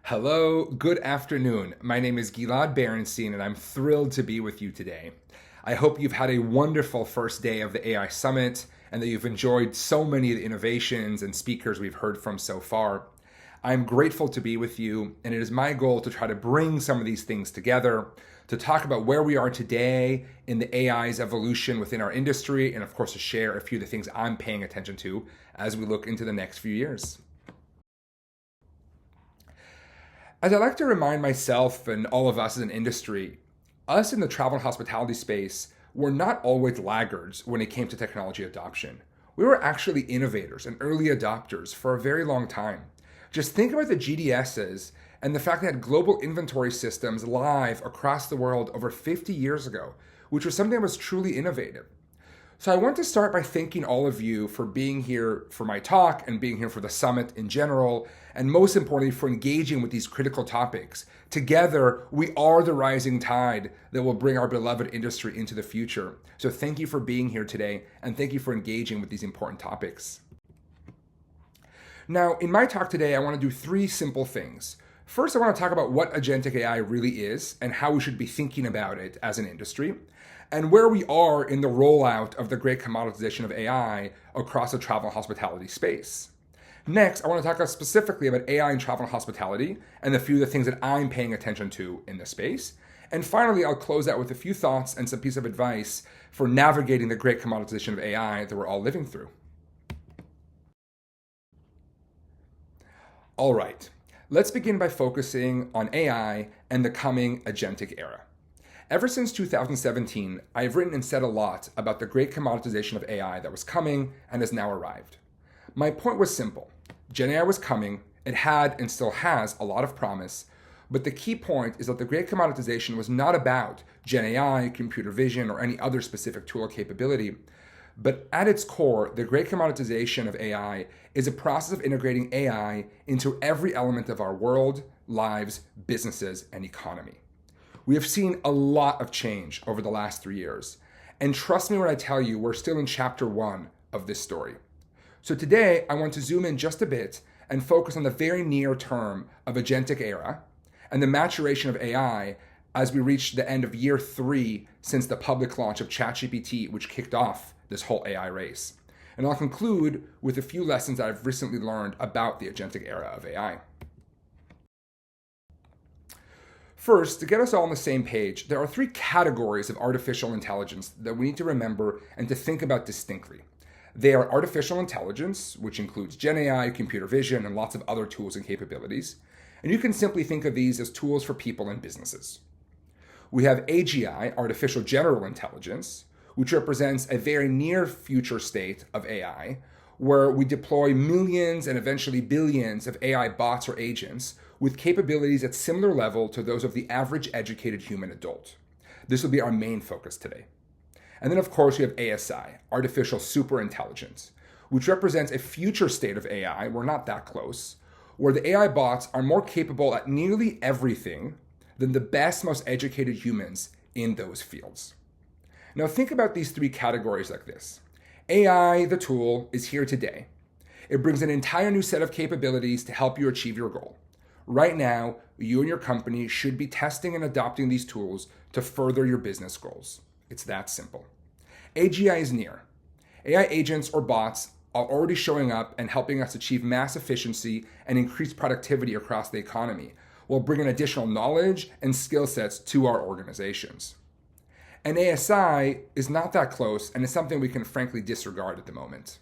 Hello, good afternoon. My name is Gilad Berenstein, and I'm thrilled to be with you today. I hope you've had a wonderful first day of the AI Summit and that you've enjoyed so many of the innovations and speakers we've heard from so far. I'm grateful to be with you, and it is my goal to try to bring some of these things together, to talk about where we are today in the AI's evolution within our industry, and of course to share a few of the things I'm paying attention to as we look into the next few years. As I like to remind myself and all of us as an industry, us in the travel and hospitality space were not always laggards when it came to technology adoption. We were actually innovators and early adopters for a very long time. Just think about the GDSs and the fact that global inventory systems live across the world over 50 years ago, which was something that was truly innovative. So I want to start by thanking all of you for being here for my talk and being here for the summit in general, and most importantly, for engaging with these critical topics. Together, we are the rising tide that will bring our beloved industry into the future. So thank you for being here today, and thank you for engaging with these important topics. Now, in my talk today, I want to do three simple things. First, I want to talk about what agentic AI really is and how we should be thinking about it as an industry, and where we are in the rollout of the great commoditization of AI across the travel and hospitality space. Next, I want to talk specifically about AI in travel and hospitality and a few of the things that I'm paying attention to in this space. And finally, I'll close out with a few thoughts and some piece of advice for navigating the great commoditization of AI that we're all living through. All right, let's begin by focusing on AI and the coming agentic era. Ever since 2017, I have written and said a lot about the great commoditization of AI that was coming and has now arrived. My point was simple. Gen AI was coming, it had and still has a lot of promise, but the key point is that the great commoditization was not about Gen AI, computer vision, or any other specific tool or capability, but at its core, the great commoditization of AI is a process of integrating AI into every element of our world, lives, businesses, and economy. We have seen a lot of change over the last 3 years. And trust me when I tell you, we're still in chapter 1 of this story. So today, I want to zoom in just a bit and focus on the very near term of Agentic Era and the maturation of AI as we reach the end of year 3 since the public launch of ChatGPT, which kicked off this whole AI race. And I'll conclude with a few lessons that I've recently learned about the Agentic Era of AI. First, to get us all on the same page, there are 3 categories of artificial intelligence that we need to remember and to think about distinctly. They are artificial intelligence, which includes Gen AI, computer vision, and lots of other tools and capabilities. And you can simply think of these as tools for people and businesses. We have AGI, artificial general intelligence, which represents a very near future state of AI, where we deploy millions and eventually billions of AI bots or agents with capabilities at similar level to those of the average educated human adult. This will be our main focus today. And then of course we have ASI, artificial superintelligence, which represents a future state of AI, we're not that close, where the AI bots are more capable at nearly everything than the best, most educated humans in those fields. Now think about these 3 categories like this. AI, the tool, is here today. It brings an entire new set of capabilities to help you achieve your goal. Right now, you and your company should be testing and adopting these tools to further your business goals. It's that simple. AGI is near. AI agents or bots are already showing up and helping us achieve mass efficiency and increase productivity across the economy, while bringing additional knowledge and skill sets to our organizations. And ASI is not that close and is something we can frankly disregard at the moment.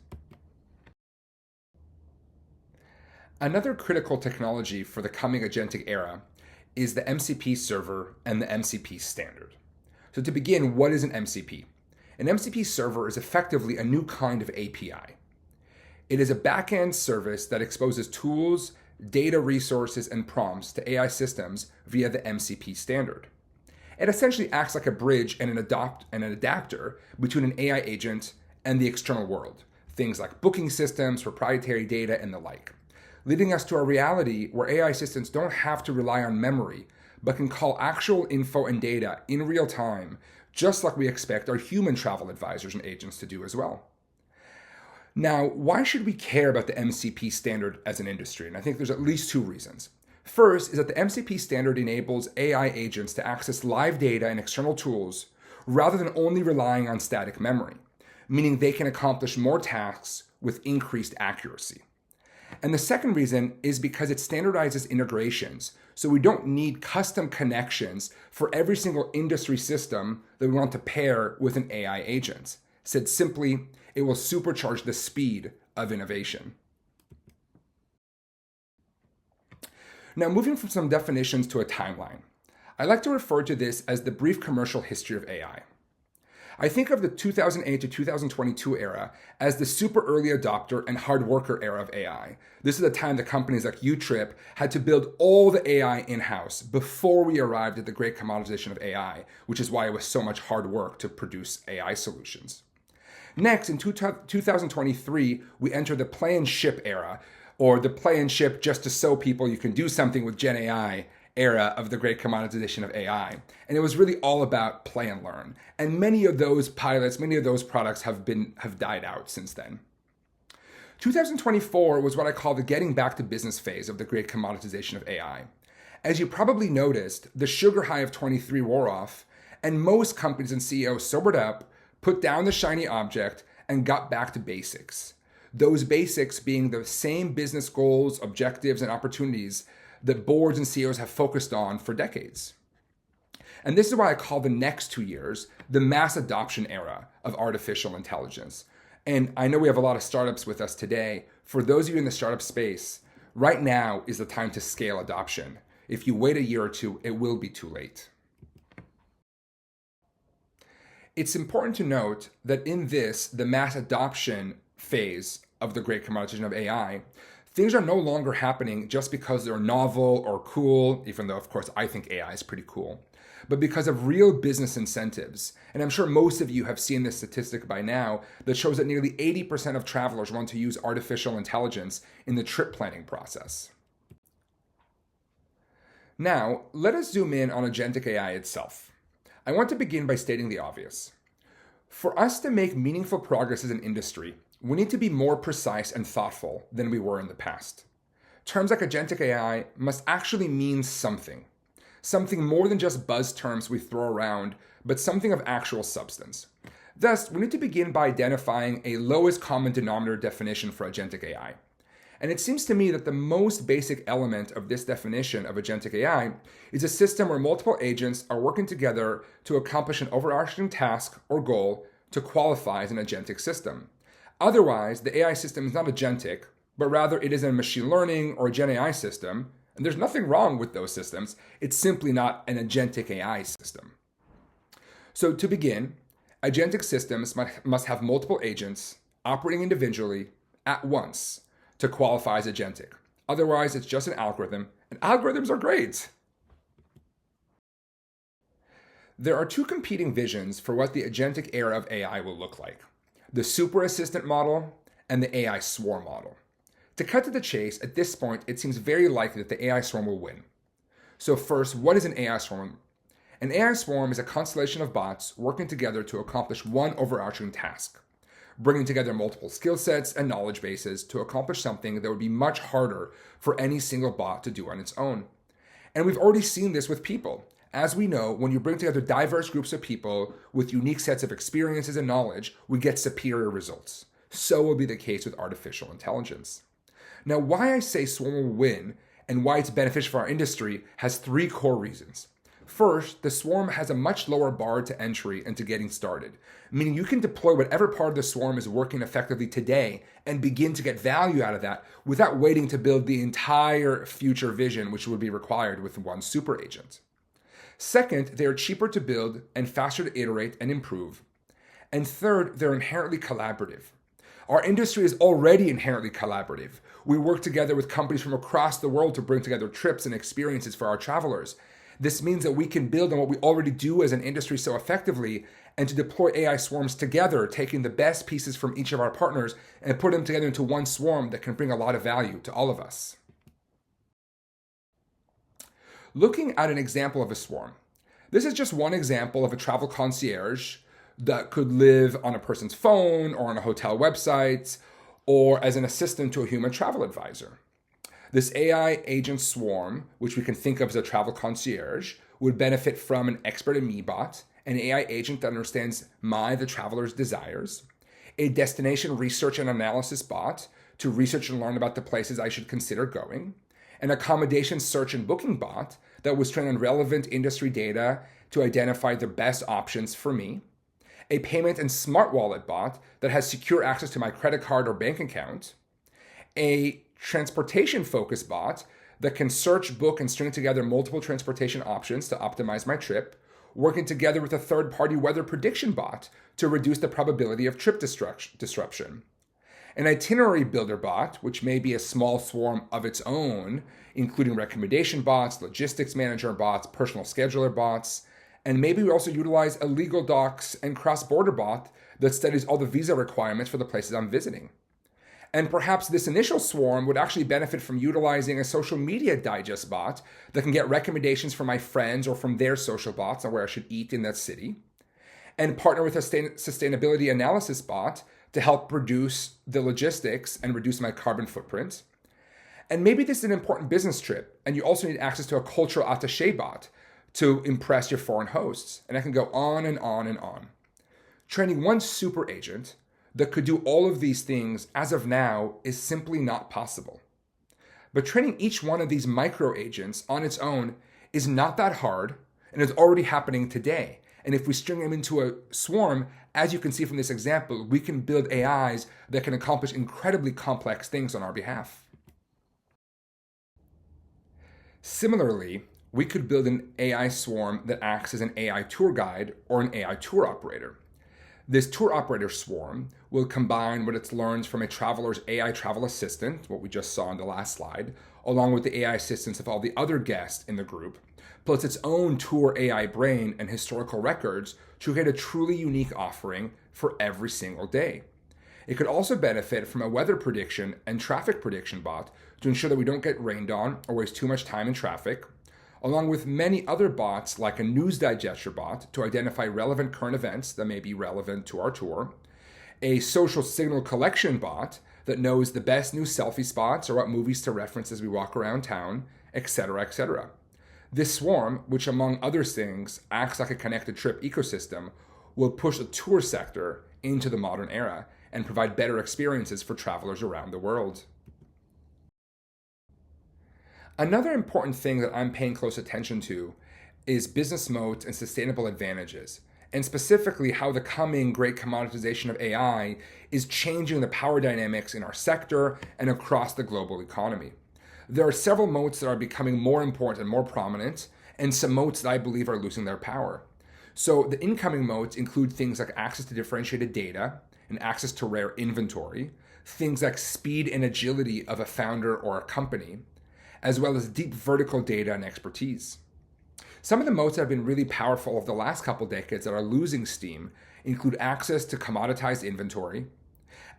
Another critical technology for the coming agentic era is the MCP server and the MCP standard. So to begin, what is an MCP? An MCP server is effectively a new kind of API. It is a back-end service that exposes tools, data resources, and prompts to AI systems via the MCP standard. It essentially acts like a bridge and an adapter between an AI agent and the external world, things like booking systems, proprietary data, and the like, leading us to a reality where AI assistants don't have to rely on memory, but can call actual info and data in real time, just like we expect our human travel advisors and agents to do as well. Now, why should we care about the MCP standard as an industry? And I think there's at least 2 reasons. First is that the MCP standard enables AI agents to access live data and external tools rather than only relying on static memory, meaning they can accomplish more tasks with increased accuracy. And the second reason is because it standardizes integrations, so we don't need custom connections for every single industry system that we want to pair with an AI agent. Said simply, it will supercharge the speed of innovation. Now, moving from some definitions to a timeline, I like to refer to this as the brief commercial history of AI. I think of the 2008 to 2022 era as the super early adopter and hard worker era of AI. This is the time that companies like Utrip had to build all the AI in-house before we arrived at the great commoditization of AI, which is why it was so much hard work to produce AI solutions. Next, in 2023, we enter the play and ship era, or the play and ship just to show people you can do something with Gen AI era of the great commoditization of AI. And it was really all about play and learn. And many of those pilots, many of those products have died out since then. 2024 was what I call the getting back to business phase of the great commoditization of AI. As you probably noticed, the sugar high of 23 wore off, and most companies and CEOs sobered up, put down the shiny object, and got back to basics. Those basics being the same business goals, objectives, and opportunities that boards and CEOs have focused on for decades. And this is why I call the next 2 years the mass adoption era of artificial intelligence. And I know we have a lot of startups with us today. For those of you in the startup space, right now is the time to scale adoption. If you wait a year or two, it will be too late. It's important to note that in this, the mass adoption phase of the great commoditization of AI, things are no longer happening just because they're novel or cool, even though, of course, I think AI is pretty cool, but because of real business incentives. And I'm sure most of you have seen this statistic by now that shows that nearly 80% of travelers want to use artificial intelligence in the trip planning process. Now, let us zoom in on Agentic AI itself. I want to begin by stating the obvious. For us to make meaningful progress as an industry, we need to be more precise and thoughtful than we were in the past. Terms like Agentic AI must actually mean something more than just buzz terms we throw around, but something of actual substance. Thus, we need to begin by identifying a lowest common denominator definition for Agentic AI. And it seems to me that the most basic element of this definition of Agentic AI is a system where multiple agents are working together to accomplish an overarching task or goal to qualify as an agentic system. Otherwise, the AI system is not agentic, but rather it is a machine learning or a Gen AI system, and there's nothing wrong with those systems. It's simply not an agentic AI system. So to begin, agentic systems must have multiple agents operating individually at once to qualify as agentic. Otherwise, it's just an algorithm, and algorithms are great. There are two competing visions for what the agentic era of AI will look like: the super assistant model and the AI swarm model. To cut to the chase, at this point, it seems very likely that the AI swarm will win. So first, what is an AI swarm? An AI swarm is a constellation of bots working together to accomplish one overarching task, bringing together multiple skill sets and knowledge bases to accomplish something that would be much harder for any single bot to do on its own. And we've already seen this with people. As we know, when you bring together diverse groups of people with unique sets of experiences and knowledge, we get superior results. So will be the case with artificial intelligence. Now, why I say swarm will win and why it's beneficial for our industry has three core reasons. First, the swarm has a much lower bar to entry and to getting started, meaning you can deploy whatever part of the swarm is working effectively today and begin to get value out of that without waiting to build the entire future vision, which would be required with one super agent. Second, they are cheaper to build and faster to iterate and improve. And third, they're inherently collaborative. Our industry is already inherently collaborative. We work together with companies from across the world to bring together trips and experiences for our travelers. This means that we can build on what we already do as an industry so effectively and to deploy AI swarms together, taking the best pieces from each of our partners and put them together into one swarm that can bring a lot of value to all of us. Looking at an example of a swarm, this is just one example of a travel concierge that could live on a person's phone or on a hotel website or as an assistant to a human travel advisor. This AI agent swarm, which we can think of as a travel concierge, would benefit from an expert in me bot, an AI agent that understands the traveler's desires, a destination research and analysis bot to research and learn about the places I should consider going, an accommodation search and booking bot that was trained on relevant industry data to identify the best options for me, a payment and smart wallet bot that has secure access to my credit card or bank account, a transportation-focused bot that can search, book, and string together multiple transportation options to optimize my trip, working together with a third-party weather prediction bot to reduce the probability of trip disruption. An itinerary builder bot, which may be a small swarm of its own, including recommendation bots, logistics manager bots, personal scheduler bots, and maybe we also utilize a legal docs and cross-border bot that studies all the visa requirements for the places I'm visiting. And perhaps this initial swarm would actually benefit from utilizing a social media digest bot that can get recommendations from my friends or from their social bots on where I should eat in that city, and partner with a sustainability analysis bot to help reduce the logistics and reduce my carbon footprint. And maybe this is an important business trip, and you also need access to a cultural attaché bot to impress your foreign hosts. And I can go on and on and on. Training one super agent that could do all of these things as of now is simply not possible. But training each one of these micro agents on its own is not that hard, and is already happening today. And if we string them into a swarm, as you can see from this example, we can build AIs that can accomplish incredibly complex things on our behalf. Similarly, we could build an AI swarm that acts as an AI tour guide or an AI tour operator. This tour operator swarm will combine what it learns from a traveler's AI travel assistant, what we just saw in the last slide, along with the AI assistants of all the other guests in the group, plus its own tour AI brain and historical records to create a truly unique offering for every single day. It could also benefit from a weather prediction and traffic prediction bot to ensure that we don't get rained on or waste too much time in traffic, along with many other bots like a news digester bot to identify relevant current events that may be relevant to our tour, a social signal collection bot that knows the best new selfie spots or what movies to reference as we walk around town, etc., etc. This swarm, which among other things acts like a connected trip ecosystem, will push the tour sector into the modern era and provide better experiences for travelers around the world. Another important thing that I'm paying close attention to is business moats and sustainable advantages, and specifically how the coming great commoditization of AI is changing the power dynamics in our sector and across the global economy. There are several moats that are becoming more important and more prominent, and some moats that I believe are losing their power. So the incoming moats include things like access to differentiated data and access to rare inventory, things like speed and agility of a founder or a company, as well as deep vertical data and expertise. Some of the moats that have been really powerful over the last couple decades that are losing steam include access to commoditized inventory,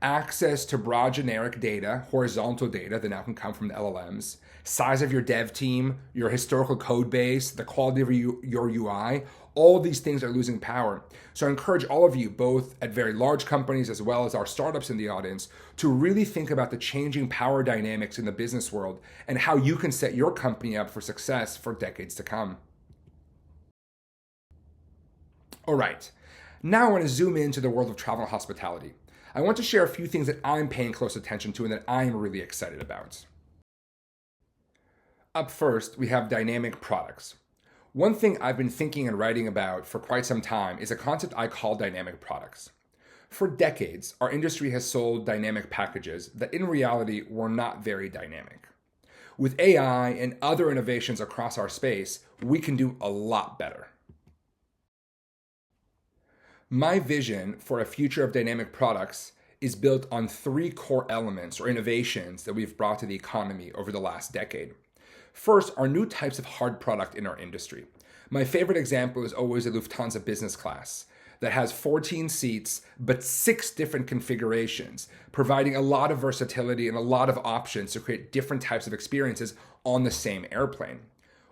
access to broad generic data, horizontal data that now can come from the LLMs, size of your dev team, your historical code base, the quality of your UI, all these things are losing power. So I encourage all of you, both at very large companies as well as our startups in the audience, to really think about the changing power dynamics in the business world and how you can set your company up for success for decades to come. All right, now I want to zoom into the world of travel and hospitality. I want to share a few things that I'm paying close attention to and that I'm really excited about. Up first, we have dynamic products. One thing I've been thinking and writing about for quite some time is a concept I call dynamic products. For decades, our industry has sold dynamic packages that in reality were not very dynamic. With AI and other innovations across our space, we can do a lot better. My vision for a future of dynamic products is built on three core elements or innovations that we've brought to the economy over the last decade. First, are new types of hard product in our industry. My favorite example is always a Lufthansa business class that has 14 seats, but 6 different configurations, providing a lot of versatility and a lot of options to create different types of experiences on the same airplane.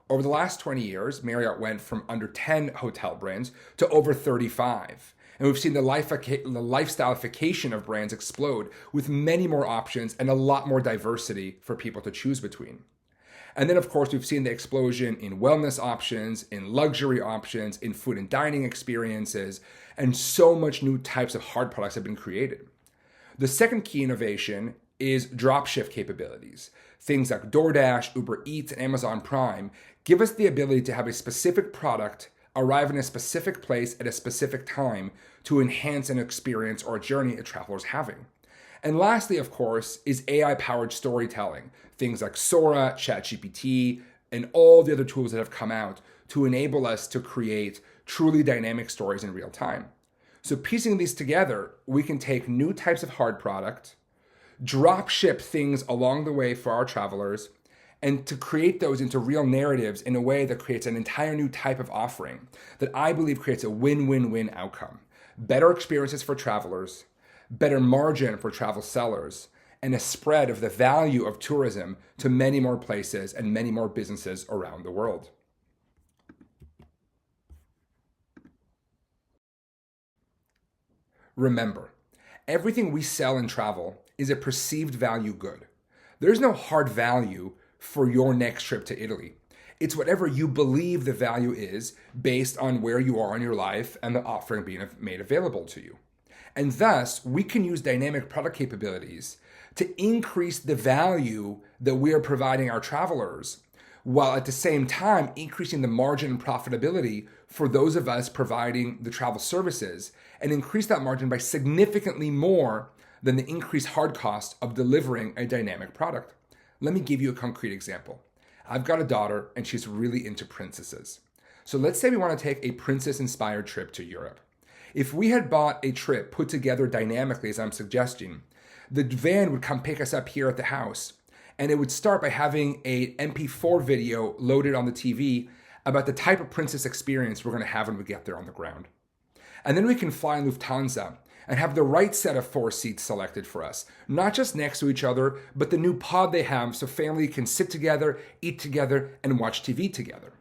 Over the last 20 years, Marriott went from under 10 hotel brands to over 35. And we've seen the lifestyleification of brands explode with many more options and a lot more diversity for people to choose between. And then, of course, we've seen the explosion in wellness options, in luxury options, in food and dining experiences, and so much new types of hard products have been created. The second key innovation is dropship capabilities. Things like DoorDash, Uber Eats, and Amazon Prime give us the ability to have a specific product arrive in a specific place at a specific time to enhance an experience or a journey a traveler is having. And lastly, of course, is AI-powered storytelling. Things like Sora, ChatGPT, and all the other tools that have come out to enable us to create truly dynamic stories in real time. So piecing these together, we can take new types of hard product, drop ship things along the way for our travelers, and to create those into real narratives in a way that creates an entire new type of offering that I believe creates a win-win-win outcome. Better experiences for travelers, better margin for travel sellers, and a spread of the value of tourism to many more places and many more businesses around the world. Remember, everything we sell in travel is a perceived value good. There's no hard value for your next trip to Italy. It's whatever you believe the value is based on where you are in your life and the offering being made available to you. And thus, we can use dynamic product capabilities to increase the value that we are providing our travelers, while at the same time increasing the margin and profitability for those of us providing the travel services, and increase that margin by significantly more than the increased hard cost of delivering a dynamic product. Let me give you a concrete example. I've got a daughter and she's really into princesses. So let's say we want to take a princess-inspired trip to Europe. If we had bought a trip put together dynamically, as I'm suggesting, the van would come pick us up here at the house, and it would start by having a MP4 video loaded on the TV about the type of princess experience we're going to have when we get there on the ground. And then we can fly in Lufthansa and have the right set of 4 seats selected for us, not just next to each other, but the new pod they have so family can sit together, eat together, and watch TV together.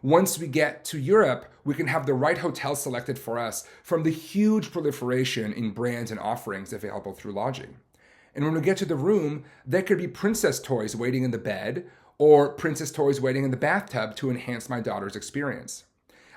Once we get to Europe, we can have the right hotel selected for us from the huge proliferation in brands and offerings available through lodging. And when we get to the room, there could be princess toys waiting in the bed or princess toys waiting in the bathtub to enhance my daughter's experience.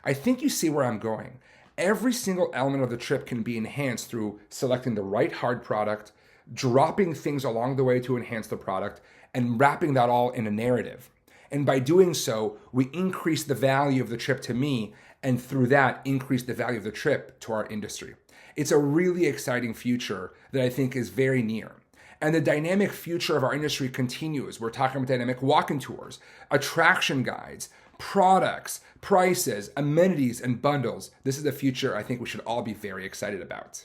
I think you see where I'm going. Every single element of the trip can be enhanced through selecting the right hard product, dropping things along the way to enhance the product, and wrapping that all in a narrative. And by doing so, we increase the value of the trip to me, and through that, increase the value of the trip to our industry. It's a really exciting future that I think is very near. And the dynamic future of our industry continues. We're talking about dynamic walk-in tours, attraction guides, products, prices, amenities, and bundles. This is the future I think we should all be very excited about.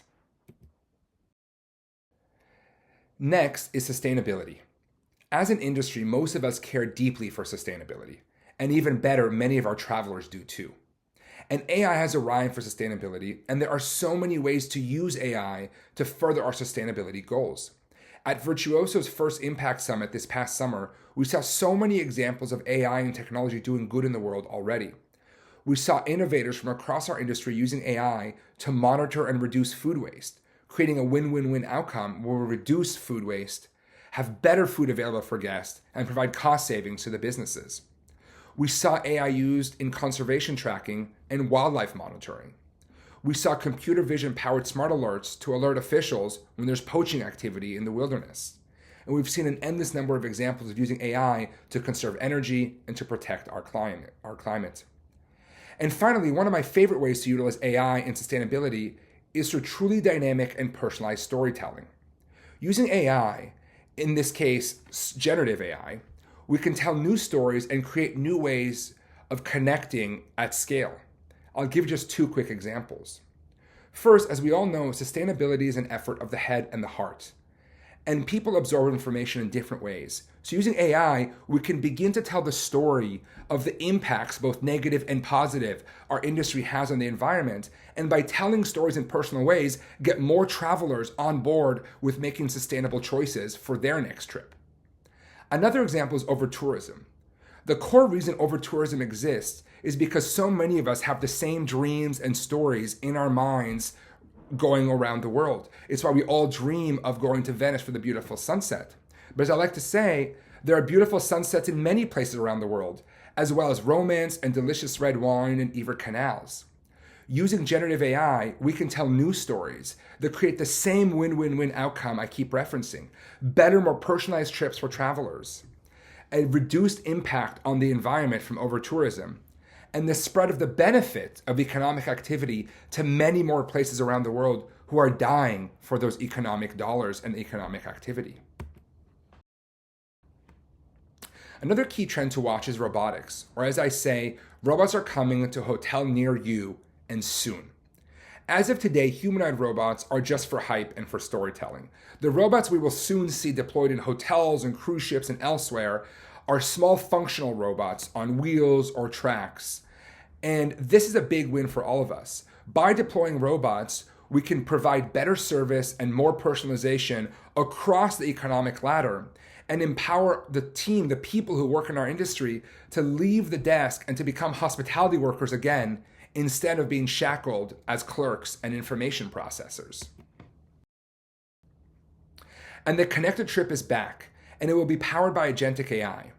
Next is sustainability. As an industry, most of us care deeply for sustainability. And even better, many of our travelers do too. And AI has arrived for sustainability, and there are so many ways to use AI to further our sustainability goals. At Virtuoso's first Impact Summit this past summer, we saw so many examples of AI and technology doing good in the world already. We saw innovators from across our industry using AI to monitor and reduce food waste, creating a win-win-win outcome where we reduce food waste, have better food available for guests, and provide cost savings to the businesses. We saw AI used in conservation tracking and wildlife monitoring. We saw computer vision powered smart alerts to alert officials when there's poaching activity in the wilderness. And we've seen an endless number of examples of using AI to conserve energy and to protect our climate. And finally, one of my favorite ways to utilize AI in sustainability is through truly dynamic and personalized storytelling. Using AI, in this case, generative AI, we can tell new stories and create new ways of connecting at scale. I'll give just 2 quick examples. First, as we all know, sustainability is an effort of the head and the heart. And people absorb information in different ways. So using AI, we can begin to tell the story of the impacts, both negative and positive, our industry has on the environment. And by telling stories in personal ways, get more travelers on board with making sustainable choices for their next trip. Another example is over-tourism. The core reason over-tourism exists is because so many of us have the same dreams and stories in our minds going around the world. It's why we all dream of going to Venice for the beautiful sunset. But as I like to say, there are beautiful sunsets in many places around the world, as well as romance and delicious red wine and even canals. Using generative AI, we can tell news stories that create the same win-win-win outcome I keep referencing: better, more personalized trips for travelers, a reduced impact on the environment from over-tourism, and the spread of the benefit of economic activity to many more places around the world who are dying for those economic dollars and economic activity. Another key trend to watch is robotics, or as I say, robots are coming to a hotel near you and soon. As of today, humanoid robots are just for hype and for storytelling. The robots we will soon see deployed in hotels and cruise ships and elsewhere are small functional robots on wheels or tracks. And this is a big win for all of us. By deploying robots, we can provide better service and more personalization across the economic ladder and empower the team, the people who work in our industry, to leave the desk and to become hospitality workers again, instead of being shackled as clerks and information processors. And the connected trip is back, and it will be powered by Agentic AI.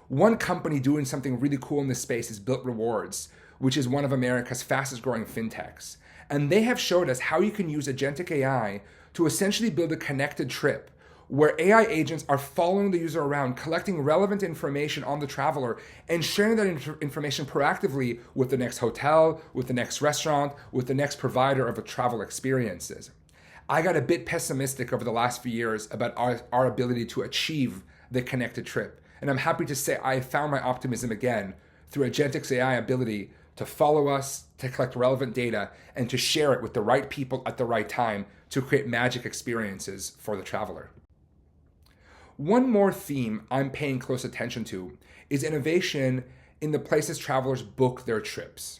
One company doing something really cool in this space is Built Rewards, which is one of America's fastest growing fintechs. And they have showed us how you can use Agentic AI to essentially build a connected trip where AI agents are following the user around, collecting relevant information on the traveler, and sharing that information proactively with the next hotel, with the next restaurant, with the next provider of travel experiences. I got a bit pessimistic over the last few years about our ability to achieve the connected trip. And I'm happy to say I found my optimism again through Agentic's AI ability to follow us, to collect relevant data, and to share it with the right people at the right time to create magic experiences for the traveler. One more theme I'm paying close attention to is innovation in the places travelers book their trips.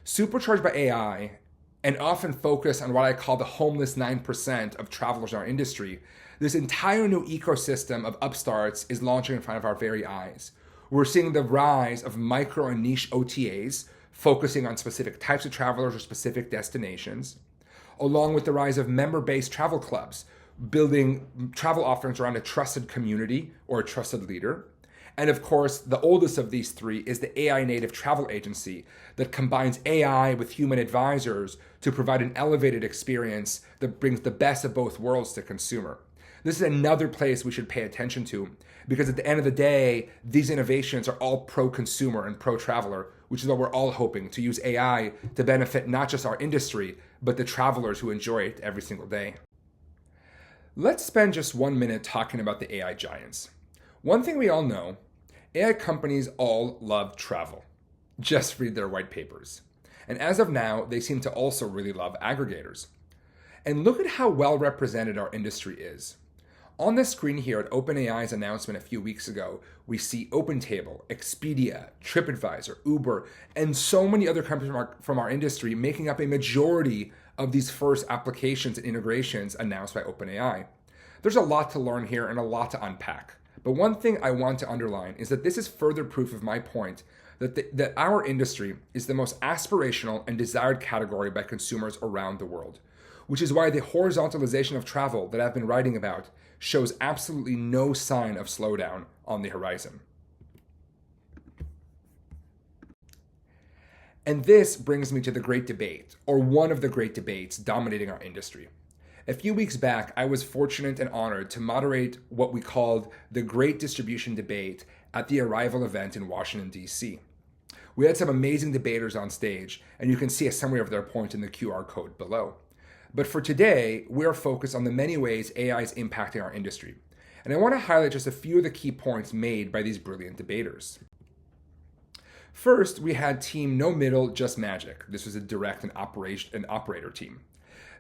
Supercharged by AI and often focused on what I call the homeless 9% of travelers in our industry, this entire new ecosystem of upstarts is launching in front of our very eyes. We're seeing the rise of micro and niche OTAs focusing on specific types of travelers or specific destinations, along with the rise of member-based travel clubs, building travel offerings around a trusted community or a trusted leader. And of course, the oldest of these three is the AI native travel agency that combines AI with human advisors to provide an elevated experience that brings the best of both worlds to consumer. This is another place we should pay attention to, because at the end of the day, these innovations are all pro-consumer and pro-traveler, which is what we're all hoping to use AI to benefit not just our industry, but the travelers who enjoy it every single day. Let's spend just 1 minute talking about the AI giants. One thing we all know, AI companies all love travel. Just read their white papers. And as of now, they seem to also really love aggregators. And look at how well represented our industry is. On the screen here at OpenAI's announcement a few weeks ago, we see OpenTable, Expedia, TripAdvisor, Uber, and so many other companies from our industry making up a majority of these first applications and integrations announced by OpenAI. There's a lot to learn here and a lot to unpack. But one thing I want to underline is that this is further proof of my point that our industry is the most aspirational and desired category by consumers around the world, which is why the horizontalization of travel that I've been writing about shows absolutely no sign of slowdown on the horizon. And this brings me to the great debate, or one of the great debates dominating our industry. A few weeks back, I was fortunate and honored to moderate what we called the Great Distribution Debate at the Arrival event in Washington, D.C. We had some amazing debaters on stage, and you can see a summary of their points in the QR code below. But for today, we are focused on the many ways AI is impacting our industry. And I want to highlight just a few of the key points made by these brilliant debaters. First, we had team No Middle, Just Magic. This was a direct and operator team.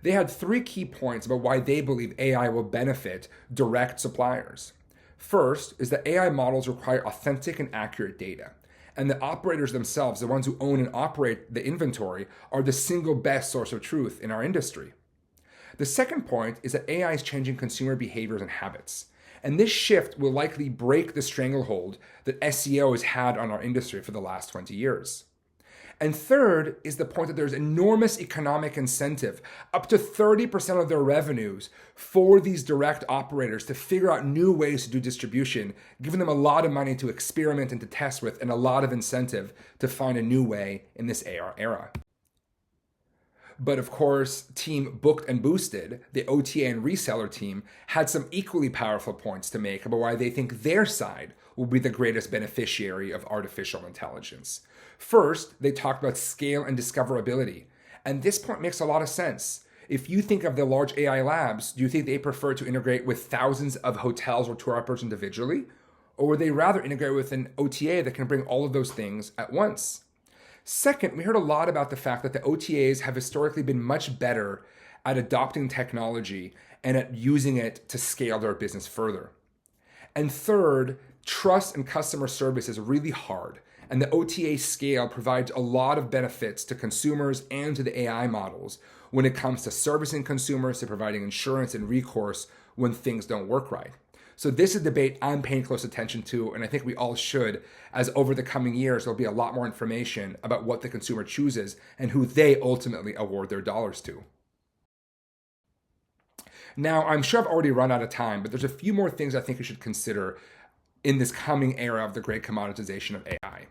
They had 3 key points about why they believe AI will benefit direct suppliers. First is that AI models require authentic and accurate data. And the operators themselves, the ones who own and operate the inventory, are the single best source of truth in our industry. The second point is that AI is changing consumer behaviors and habits. And this shift will likely break the stranglehold that SEO has had on our industry for the last 20 years. And third is the point that there's enormous economic incentive, up to 30% of their revenues for these direct operators to figure out new ways to do distribution, giving them a lot of money to experiment and to test with, and a lot of incentive to find a new way in this AR era. But of course, Team Booked and Boosted, the OTA and reseller team, had some equally powerful points to make about why they think their side will be the greatest beneficiary of artificial intelligence. First, they talked about scale and discoverability. And this point makes a lot of sense. If you think of the large AI labs, do you think they prefer to integrate with thousands of hotels or tour operators individually? Or would they rather integrate with an OTA that can bring all of those things at once? Second, we heard a lot about the fact that the OTAs have historically been much better at adopting technology and at using it to scale their business further. And third, trust and customer service is really hard, and the OTA scale provides a lot of benefits to consumers and to the AI models when it comes to servicing consumers, to providing insurance and recourse when things don't work right. So this is a debate I'm paying close attention to, and I think we all should, as over the coming years, there'll be a lot more information about what the consumer chooses and who they ultimately award their dollars to. Now, I'm sure I've already run out of time, but there's a few more things I think you should consider in this coming era of the great commoditization of AI.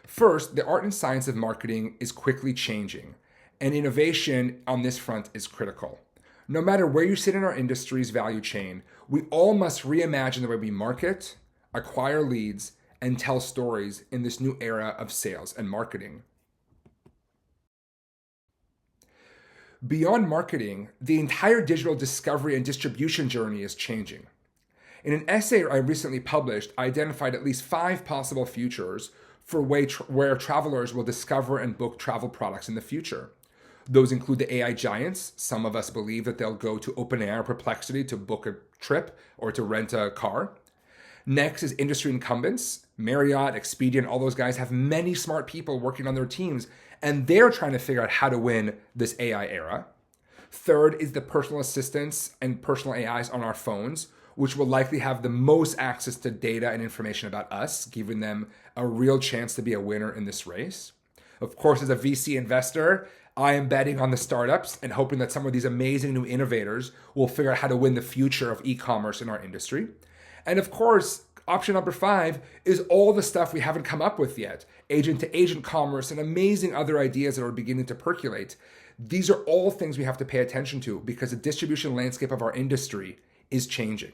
First, the art and science of marketing is quickly changing, and innovation on this front is critical. No matter where you sit in our industry's value chain, we all must reimagine the way we market, acquire leads, and tell stories in this new era of sales and marketing. Beyond marketing, the entire digital discovery and distribution journey is changing. In an essay I recently published, I identified at least 5 possible futures for where travelers will discover and book travel products in the future. Those include the AI giants. Some of us believe that they'll go to OpenAI or Perplexity to book a trip or to rent a car. Next is industry incumbents. Marriott, Expedia, and all those guys have many smart people working on their teams, and they're trying to figure out how to win this AI era. Third is the personal assistants and personal AIs on our phones, which will likely have the most access to data and information about us, giving them a real chance to be a winner in this race. Of course, as a VC investor, I am betting on the startups and hoping that some of these amazing new innovators will figure out how to win the future of e-commerce in our industry. And of course, option number 5 is all the stuff we haven't come up with yet. Agent-to-agent commerce and amazing other ideas that are beginning to percolate. These are all things we have to pay attention to because the distribution landscape of our industry is changing.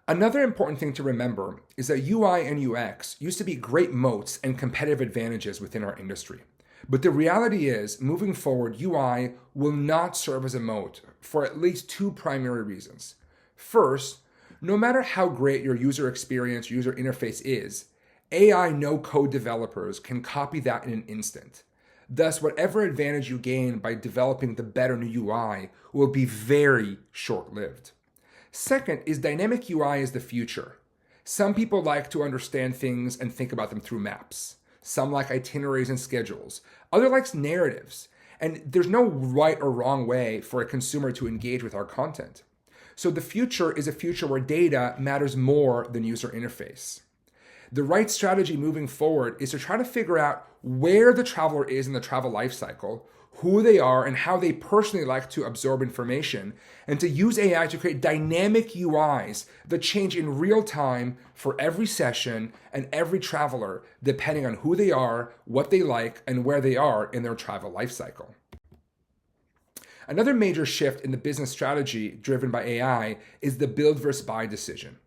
Another important thing to remember is that UI and UX used to be great moats and competitive advantages within our industry. But the reality is, moving forward, UI will not serve as a moat for at least 2 primary reasons. First, no matter how great your user experience, user interface is, AI no-code developers can copy that in an instant. Thus, whatever advantage you gain by developing the better new UI will be very short-lived. Second is dynamic UI is the future. Some people like to understand things and think about them through maps. Some like itineraries and schedules. Others like narratives. And there's no right or wrong way for a consumer to engage with our content. So the future is a future where data matters more than user interface. The right strategy moving forward is to try to figure out where the traveler is in the travel life cycle, who they are, and how they personally like to absorb information, and to use AI to create dynamic UIs that change in real time for every session and every traveler, depending on who they are, what they like, and where they are in their travel life cycle. Another major shift in the business strategy driven by AI is the build versus buy decision.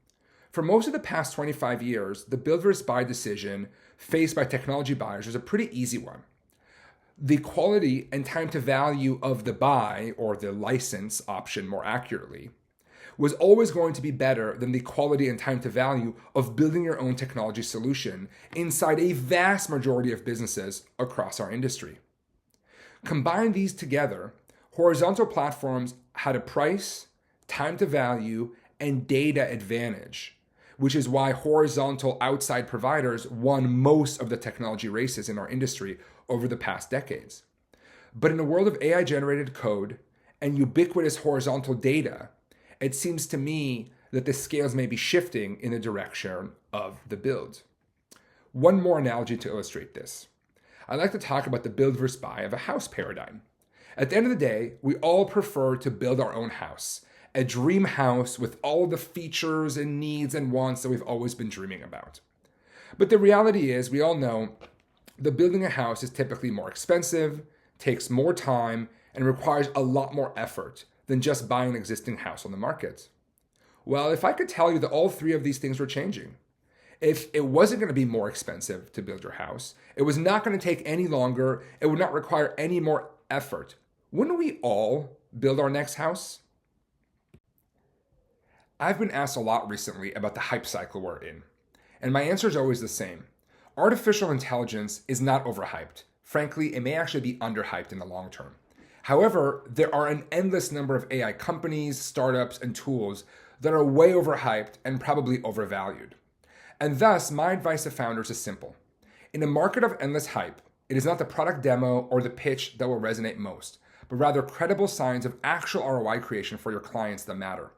For most of the past 25 years, the build versus buy decision faced by technology buyers was a pretty easy one. The quality and time to value of the buy, or the license option more accurately, was always going to be better than the quality and time to value of building your own technology solution inside a vast majority of businesses across our industry. Combine these together, horizontal platforms had a price, time to value, and data advantage, which is why horizontal outside providers won most of the technology races in our industry over the past decades. But in a world of AI-generated code and ubiquitous horizontal data, it seems to me that the scales may be shifting in the direction of the build. One more analogy to illustrate this. I like to talk about the build versus buy of a house paradigm. At the end of the day, we all prefer to build our own house, a dream house with all the features and needs and wants that we've always been dreaming about. But the reality is, we all know that building a house is typically more expensive, takes more time, and requires a lot more effort than just buying an existing house on the market. Well, if I could tell you that all three of these things were changing, if it wasn't going to be more expensive to build your house, it was not going to take any longer, it would not require any more effort, wouldn't we all build our next house? I've been asked a lot recently about the hype cycle we're in, and my answer is always the same. Artificial intelligence is not overhyped. Frankly, it may actually be underhyped in the long term. However, there are an endless number of AI companies, startups, and tools that are way overhyped and probably overvalued. And thus, my advice to founders is simple. In a market of endless hype, it is not the product demo or the pitch that will resonate most, but rather credible signs of actual ROI creation for your clients that matter.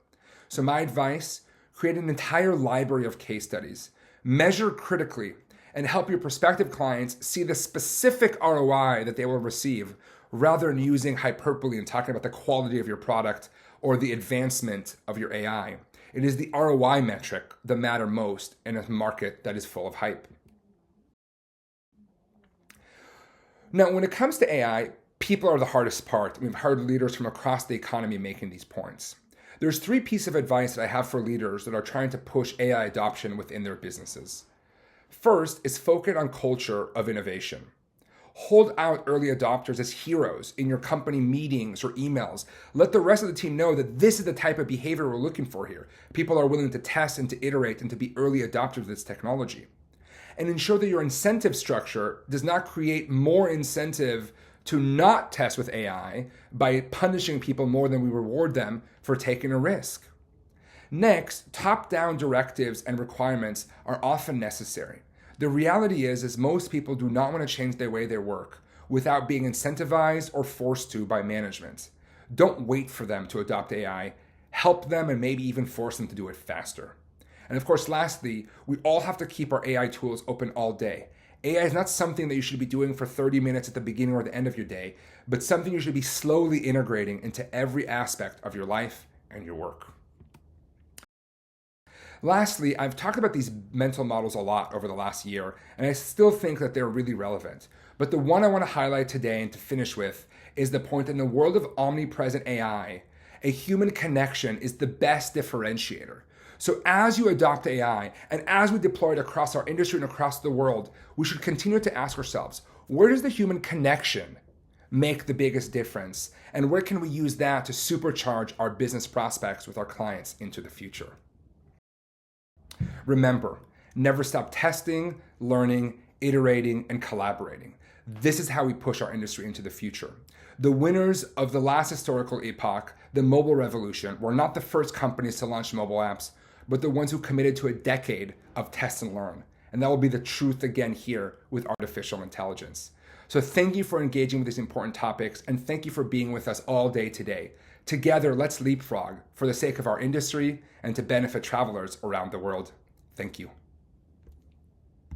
So my advice, create an entire library of case studies, measure critically, and help your prospective clients see the specific ROI that they will receive, rather than using hyperbole and talking about the quality of your product or the advancement of your AI. It is the ROI metric that matter most in a market that is full of hype. Now, when it comes to AI, people are the hardest part. We've heard leaders from across the economy making these points. There's three pieces of advice that I have for leaders that are trying to push AI adoption within their businesses. First is focus on culture of innovation. Hold out early adopters as heroes in your company meetings or emails. Let the rest of the team know that this is the type of behavior we're looking for here. People are willing to test and to iterate and to be early adopters of this technology. And ensure that your incentive structure does not create more incentive to not test with AI by punishing people more than we reward them for taking a risk. Next, top-down directives and requirements are often necessary. The reality is most people do not want to change the way they work without being incentivized or forced to by management. Don't wait for them to adopt AI. Help them and maybe even force them to do it faster. And of course, lastly, we all have to keep our AI tools open all day. AI is not something that you should be doing for 30 minutes at the beginning or the end of your day, but something you should be slowly integrating into every aspect of your life and your work. Lastly, I've talked about these mental models a lot over the last year, and I still think that they're really relevant. But the one I want to highlight today and to finish with is the point that in the world of omnipresent AI, a human connection is the best differentiator. So as you adopt AI and as we deploy it across our industry and across the world, we should continue to ask ourselves, where does the human connection make the biggest difference? And where can we use that to supercharge our business prospects with our clients into the future? Remember, never stop testing, learning, iterating, and collaborating. This is how we push our industry into the future. The winners of the last historical epoch, the mobile revolution, were not the first companies to launch mobile apps, but the ones who committed to a decade of test and learn. And that will be the truth again here with artificial intelligence. So thank you for engaging with these important topics, and thank you for being with us all day today. Together, let's leapfrog for the sake of our industry and to benefit travelers around the world. Thank you.